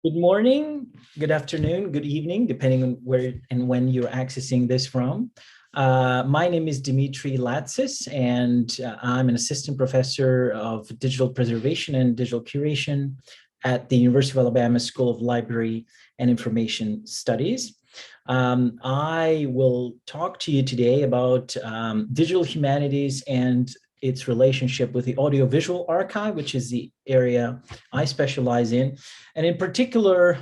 Good morning, good afternoon, good evening, depending on where and when you're accessing this from. My name is Dimitri Latsis, and I'm an assistant professor of digital preservation and digital curation at the University of Alabama School of Library and Information Studies. I will talk to you today about digital humanities and its relationship with the audiovisual archive, which is the area I specialize in, and in particular,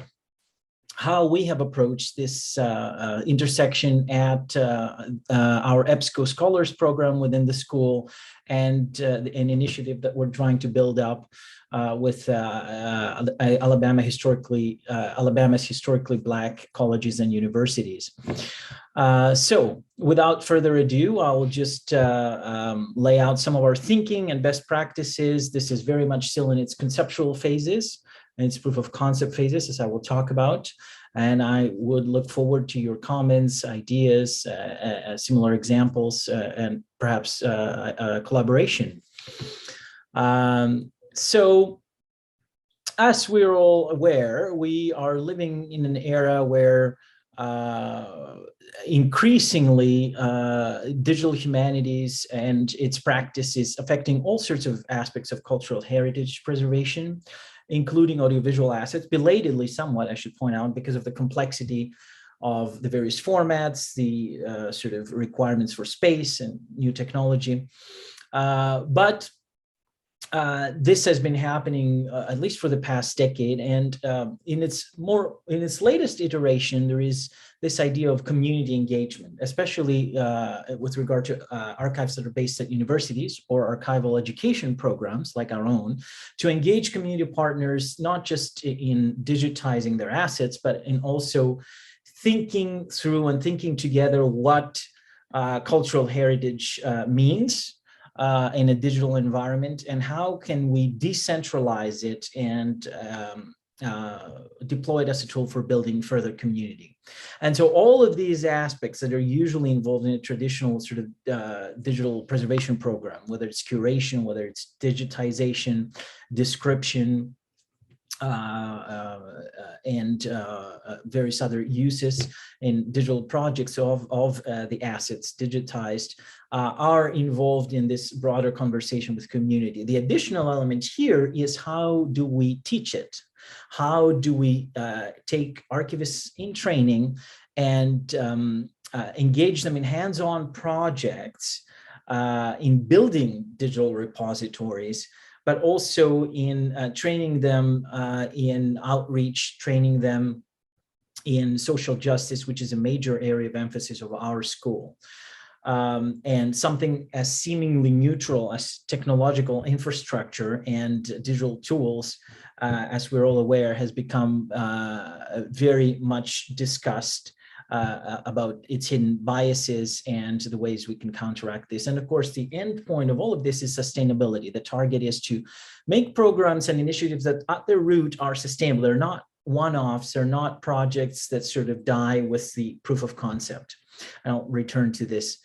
how we have approached this intersection at our EBSCO Scholars Program within the school, and an initiative that we're trying to build up with Alabama's historically Black colleges and universities. So without further ado, I'll just lay out some of our thinking and best practices. This is very much still in its conceptual phases and its proof of concept phases, as I will talk about. And I would look forward to your comments, ideas, similar examples, and perhaps collaboration. So, as we're all aware, we are living in an era where increasingly digital humanities and its practice is affecting all sorts of aspects of cultural heritage preservation, including audiovisual assets, belatedly somewhat, I should point out, because of the complexity of the various formats, the sort of requirements for space and new technology. But this has been happening at least for the past decade, and in its latest iteration, there is this idea of community engagement, especially with regard to archives that are based at universities or archival education programs like our own, to engage community partners not just in digitizing their assets, but in also thinking through and thinking together what cultural heritage means in a digital environment, and how can we decentralize it and deploy it as a tool for building further community. And so all of these aspects that are usually involved in a traditional sort of digital preservation program, whether it's curation, whether it's digitization, description, and various other uses in digital projects of the assets digitized, are involved in this broader conversation with community. The additional element here is, how do we teach it? How do we take archivists in training and engage them in hands-on projects in building digital repositories, but also in training them in outreach, training them in social justice, which is a major area of emphasis of our school. And something as seemingly neutral as technological infrastructure and digital tools, as we're all aware, has become very much discussed about its hidden biases and the ways we can counteract this. And of course, the end point of all of this is sustainability. The target is to make programs and initiatives that at their root are sustainable. They're not one-offs, they're not projects that sort of die with the proof of concept. And I'll return to this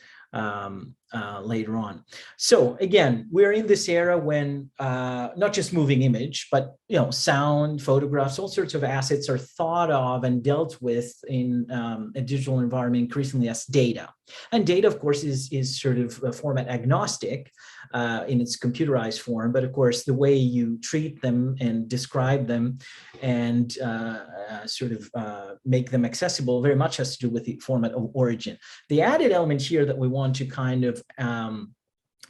later on. So again, we're in this era when not just moving image, but sound, photographs, all sorts of assets are thought of and dealt with in a digital environment increasingly as data. And data, of course, is sort of format agnostic in its computerized form, but of course, the way you treat them and describe them and sort of make them accessible very much has to do with the format of origin. The added element here that we want to kind of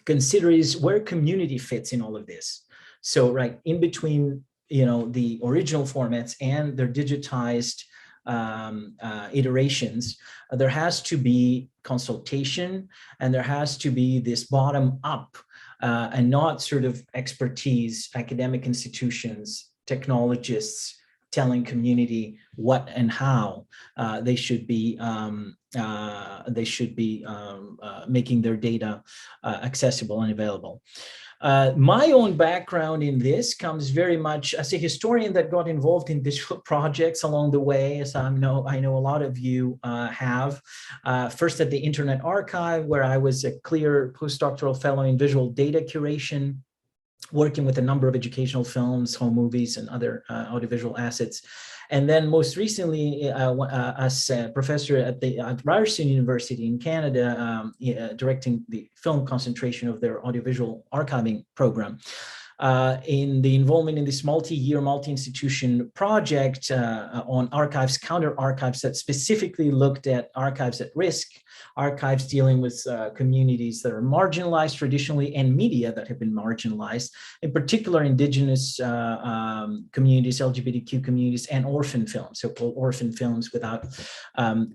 consider is where community fits in all of this. So right in between, the original formats and their digitized iterations, there has to be consultation, and there has to be this bottom up and not sort of expertise, academic institutions, technologists telling community what and how they should be making their data accessible and available. My own background in this comes very much as a historian that got involved in digital projects along the way, as I know a lot of you have. First at the Internet Archive, where I was a CLIR postdoctoral fellow in visual data curation, working with a number of educational films, home movies, and other audiovisual assets. And then most recently, as a professor at Ryerson University in Canada, directing the film concentration of their audiovisual archiving program. In the involvement in this multi-year, multi-institution project on archives, counter archives that specifically looked at archives at risk, archives dealing with communities that are marginalized traditionally, and media that have been marginalized, in particular Indigenous communities, LGBTQ communities, and orphan films, so-called orphan films without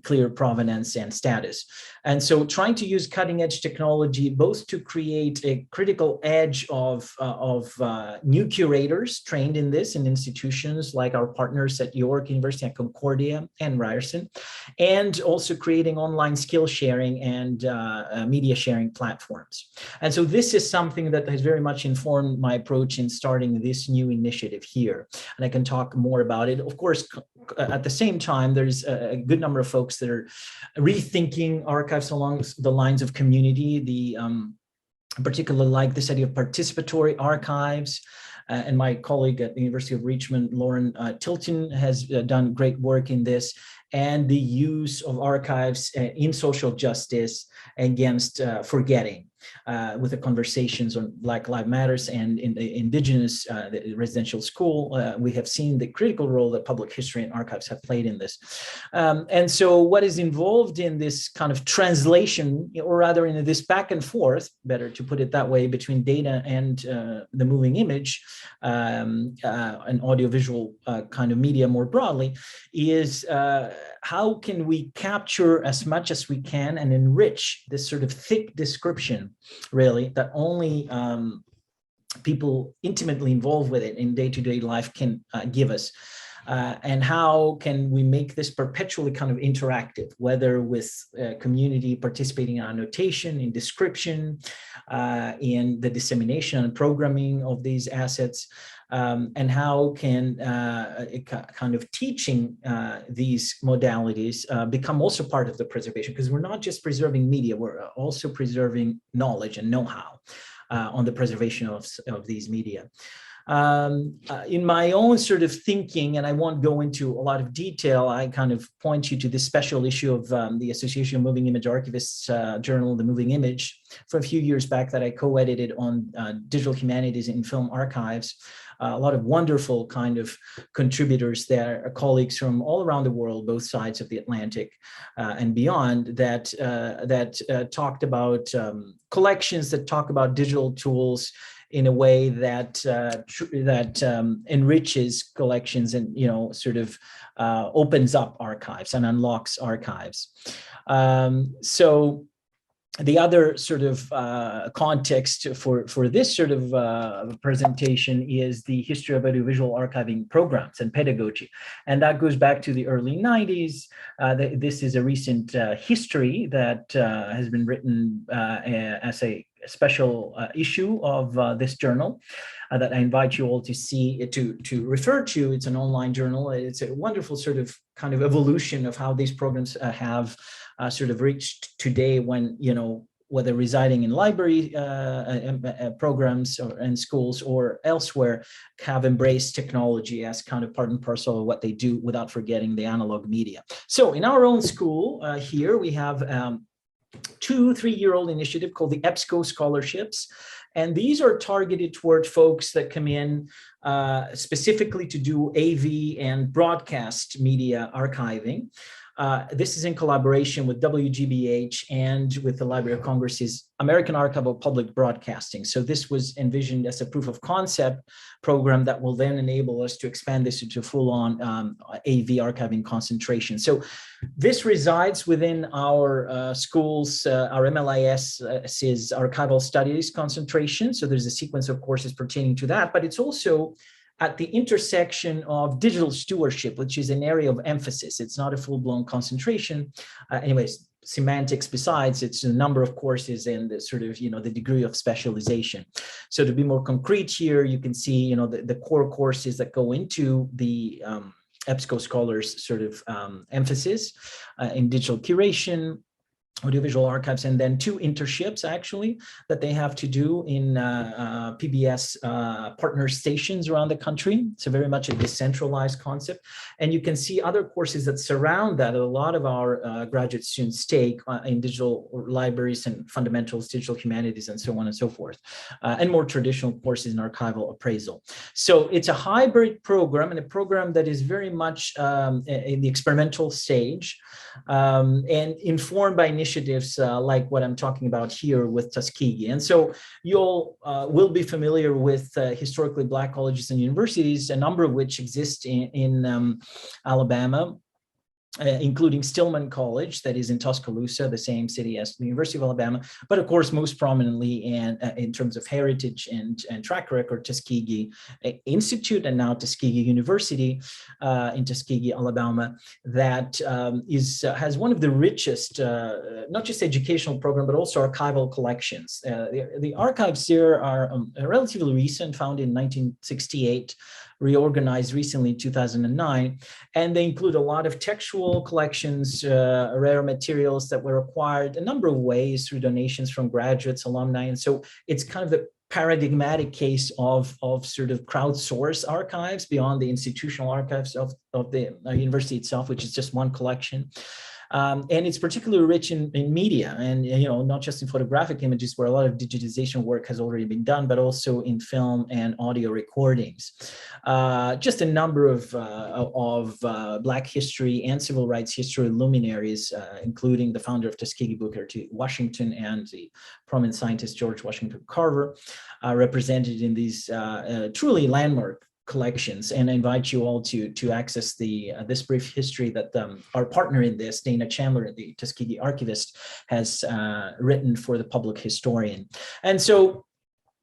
clear provenance and status. And so trying to use cutting edge technology both to create a critical edge of new curators trained in this in institutions like our partners at York University, at Concordia and Ryerson, and also creating online skill sharing and media sharing platforms. And so this is something that has very much informed my approach in starting this new initiative here. And I can talk more about it. Of course, at the same time, there's a good number of folks that are rethinking archives along the lines of community, particularly like this idea of participatory archives. And my colleague at the University of Richmond, Lauren Tilton, has done great work in this, and the use of archives in social justice against forgetting, with the conversations on Black Lives Matters and in the Indigenous the residential school. We have seen the critical role that public history and archives have played in this. And so what is involved in this kind of translation, or rather in this back and forth, better to put it that way, between data and the moving image and audiovisual kind of media more broadly, is how can we capture as much as we can and enrich this sort of thick description, really, that only people intimately involved with it in day-to-day life can give us. And how can we make this perpetually kind of interactive, whether with community participating in annotation, in description, in the dissemination and programming of these assets, and how can kind of teaching these modalities become also part of the preservation, because we're not just preserving media, we're also preserving knowledge and know-how on the preservation of these media. In my own sort of thinking, and I won't go into a lot of detail, I kind of point you to this special issue of the Association of Moving Image Archivists journal, The Moving Image, from a few years back that I co-edited on digital humanities in film archives. A lot of wonderful kind of contributors there, colleagues from all around the world, both sides of the Atlantic and beyond, that talked about collections, that talk about digital tools in a way that enriches collections and, you know, sort of opens up archives and unlocks archives. So the other sort of context for this sort of presentation is the history of audiovisual archiving programs and pedagogy. And that goes back to the early 90s. This is a recent history that has been written as a special issue of this journal that I invite you all to see, to refer to. It's an online journal. It's a wonderful sort of kind of evolution of how these programs have sort of reached today, when, you know, whether residing in library programs or in schools or elsewhere, have embraced technology as kind of part and parcel of what they do without forgetting the analog media. So in our own school here, we have 2-3-year-old initiative called the EBSCO scholarships. And these are targeted toward folks that come in specifically to do AV and broadcast media archiving. This is in collaboration with WGBH and with the Library of Congress's American Archive of Public Broadcasting. So this was envisioned as a proof of concept program that will then enable us to expand this into full-on AV archiving concentration. So this resides within our schools, our MLIS's archival studies concentration. So there's a sequence of courses pertaining to that, but it's also at the intersection of digital stewardship, which is an area of emphasis. It's not a full-blown concentration. Anyways, semantics besides, it's a number of courses and the sort of, you know, the degree of specialization. So to be more concrete here, you can see, you know, the core courses that go into the EBSCO scholars sort of emphasis in digital curation, audiovisual archives, and then 2 internships actually that they have to do in PBS partner stations around the country. So very much a decentralized concept. And you can see other courses that surround that a lot of our graduate students take in digital libraries and fundamentals, digital humanities, and so on and so forth, and more traditional courses in archival appraisal. So it's a hybrid program, and a program that is very much in the experimental stage, and informed by initiatives like what I'm talking about here with Tuskegee. And so you'll will be familiar with historically Black colleges and universities, a number of which exist in Alabama, including Stillman College, that is in Tuscaloosa, the same city as the University of Alabama, but of course, most prominently in terms of heritage and track record, Tuskegee Institute, and now Tuskegee University in Tuskegee, Alabama, that has one of the richest, not just educational program, but also archival collections. The archives there are relatively recent, founded in 1968, reorganized recently in 2009, and they include a lot of textual collections, rare materials that were acquired a number of ways through donations from graduates, alumni, and so it's kind of the paradigmatic case of sort of crowdsourced archives beyond the institutional archives of the university itself, which is just one collection. And it's particularly rich in media, and not just in photographic images, where a lot of digitization work has already been done, but also in film and audio recordings. Just a number of Black history and civil rights history luminaries, including the founder of Tuskegee, Booker T. Washington, and the prominent scientist George Washington Carver, represented in these truly landmark collections. And I invite you all to access this brief history that our partner in this, Dana Chandler, the Tuskegee archivist, has written for the public historian. And so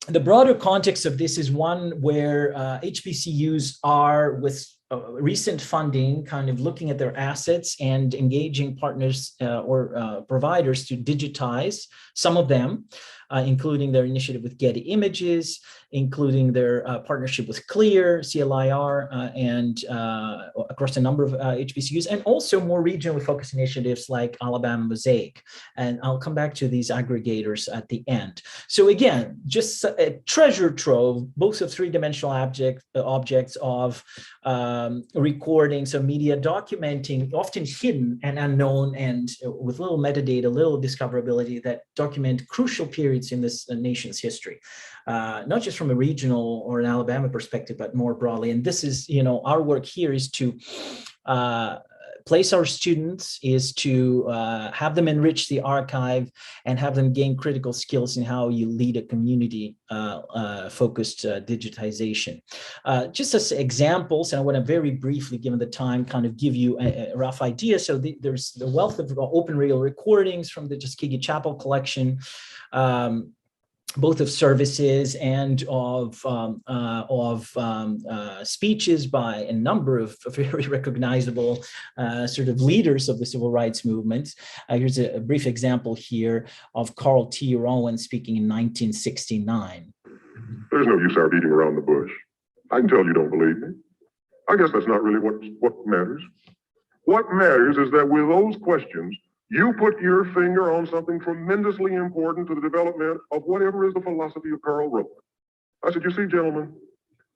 the broader context of this is one where HBCUs are, with recent funding, kind of looking at their assets and engaging partners or providers to digitize some of them, including their initiative with Getty Images, including their partnership with CLIR, and across a number of HBCUs, and also more regionally focused initiatives like Alabama Mosaic. And I'll come back to these aggregators at the end. So again, just a treasure trove, both of three-dimensional objects of recordings of media documenting, often hidden and unknown, and with little metadata, little discoverability, that document crucial periods in this nation's history, not just from a regional or an Alabama perspective, but more broadly. And this is, our work here is to place our students, is to have them enrich the archive and have them gain critical skills in how you lead a community focused digitization. Just as examples, and I want to very briefly, given the time, kind of give you a rough idea. So there's the wealth of open reel recordings from the Tuskegee Chapel collection, both of services and of speeches by a number of very recognizable sort of leaders of the civil rights movement. Here's a brief example here of Carl T. Rowan speaking in 1969. There's no use our beating around the bush. I can tell you don't believe me. I guess that's not really what matters. What matters is that with those questions, you put your finger on something tremendously important to the development of whatever is the philosophy of Carl Rowan. I said, you see, gentlemen,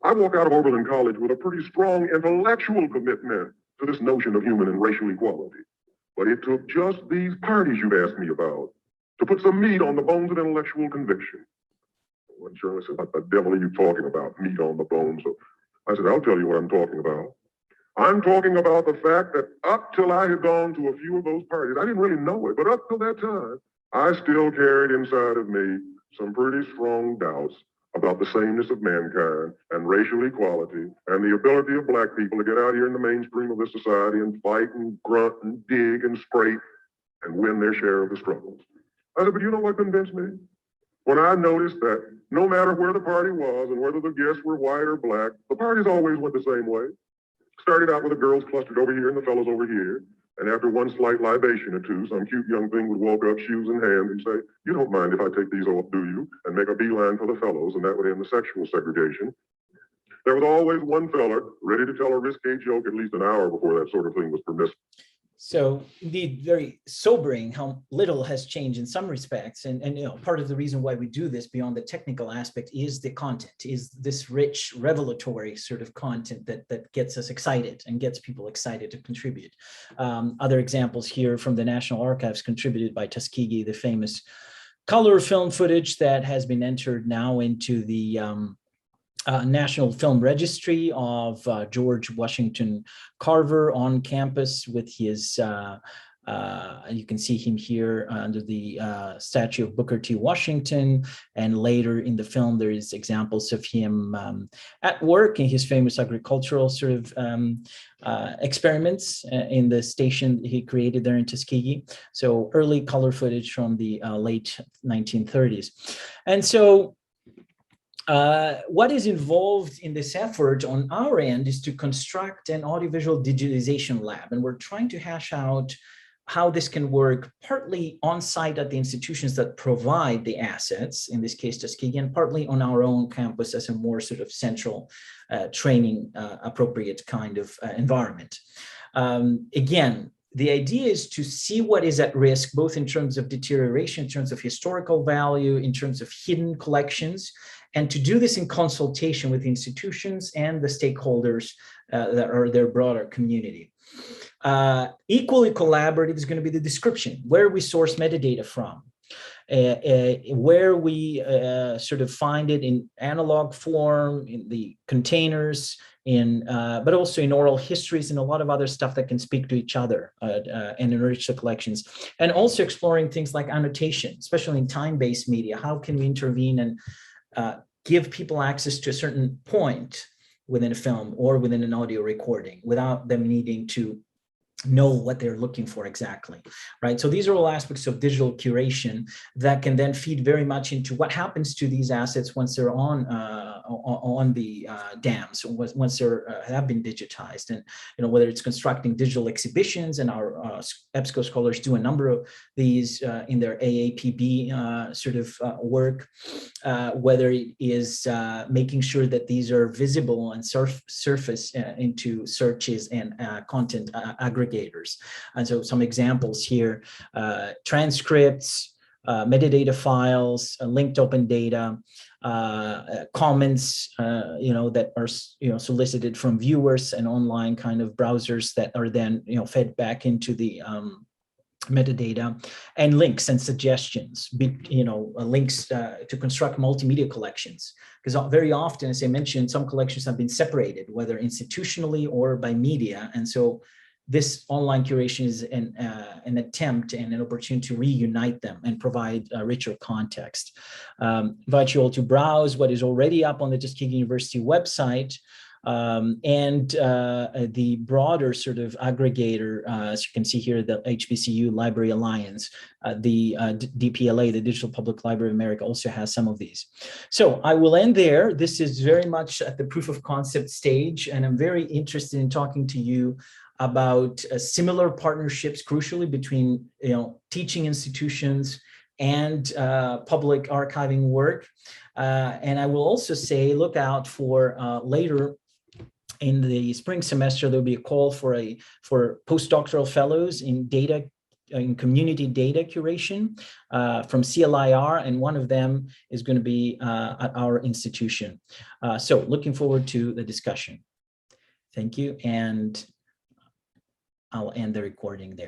I walk out of Oberlin College with a pretty strong intellectual commitment to this notion of human and racial equality. But it took just these parties you've asked me about to put some meat on the bones of intellectual conviction. One journalist said, what the devil are you talking about, meat on the bones? So I said, I'll tell you what I'm talking about. I'm talking about the fact that up till I had gone to a few of those parties, I didn't really know it, but up till that time, I still carried inside of me some pretty strong doubts about the sameness of mankind and racial equality and the ability of Black people to get out here in the mainstream of this society and fight and grunt and dig and scrape and win their share of the struggles. I said, but you know what convinced me? When I noticed that no matter where the party was and whether the guests were white or Black, the parties always went the same way. Started out with the girls clustered over here and the fellows over here. And after one slight libation or two, some cute young thing would walk up, shoes in hand, and say, you don't mind if I take these off, do you? And make a beeline for the fellows, and that would end the sexual segregation. There was always one fella ready to tell a risque joke at least an hour before that sort of thing was permissible. So indeed, very sobering how little has changed in some respects. And part of the reason why we do this beyond the technical aspect is the content, is this rich revelatory sort of content that gets us excited and gets people excited to contribute. Other examples here from the National Archives contributed by Tuskegee, the famous color film footage that has been entered now into the National Film Registry of George Washington Carver on campus with his, you can see him here under the statue of Booker T. Washington. And later in the film, there is examples of him at work in his famous agricultural sort of experiments in the station he created there in Tuskegee. So early color footage from the late 1930s. And so what is involved in this effort on our end is to construct an audiovisual digitization lab. And we're trying to hash out how this can work partly on site at the institutions that provide the assets, in this case Tuskegee, and partly on our own campus as a more sort of central training appropriate kind of environment. Again, the idea is to see what is at risk, both in terms of deterioration, in terms of historical value, in terms of hidden collections, and to do this in consultation with institutions and the stakeholders that are their broader community. Equally collaborative is going to be the description, where we source metadata from, where we sort of find it in analog form, in the containers, but also in oral histories and a lot of other stuff that can speak to each other and enrich the collections. And also exploring things like annotation, especially in time-based media. How can we intervene and give people access to a certain point within a film or within an audio recording without them needing to know what they're looking for exactly, right? So these are all aspects of digital curation that can then feed very much into what happens to these assets once they're on the dams, once they have been digitized, and whether it's constructing digital exhibitions, and our EBSCO scholars do a number of these in their AAPB sort of work, whether it is making sure that these are visible and surface into searches and content aggregators. And so some examples here, transcripts, metadata files, linked open data, comments, that are, solicited from viewers and online kind of browsers that are then, fed back into the metadata, and links and suggestions, links to construct multimedia collections. Because very often, as I mentioned, some collections have been separated, whether institutionally or by media. And so this online curation is an attempt and an opportunity to reunite them and provide a richer context. Invite you all to browse what is already up on the Tuskegee University website, and the broader sort of aggregator, as you can see here, the HBCU Library Alliance, the DPLA, the Digital Public Library of America, also has some of these. So I will end there. This is very much at the proof of concept stage, and I'm very interested in talking to you about similar partnerships, crucially between teaching institutions and public archiving work. And I will also say, look out for later in the spring semester, there'll be a call for postdoctoral fellows in community data curation from CLIR, and one of them is going to be at our institution. So looking forward to the discussion. Thank you, and I'll end the recording there.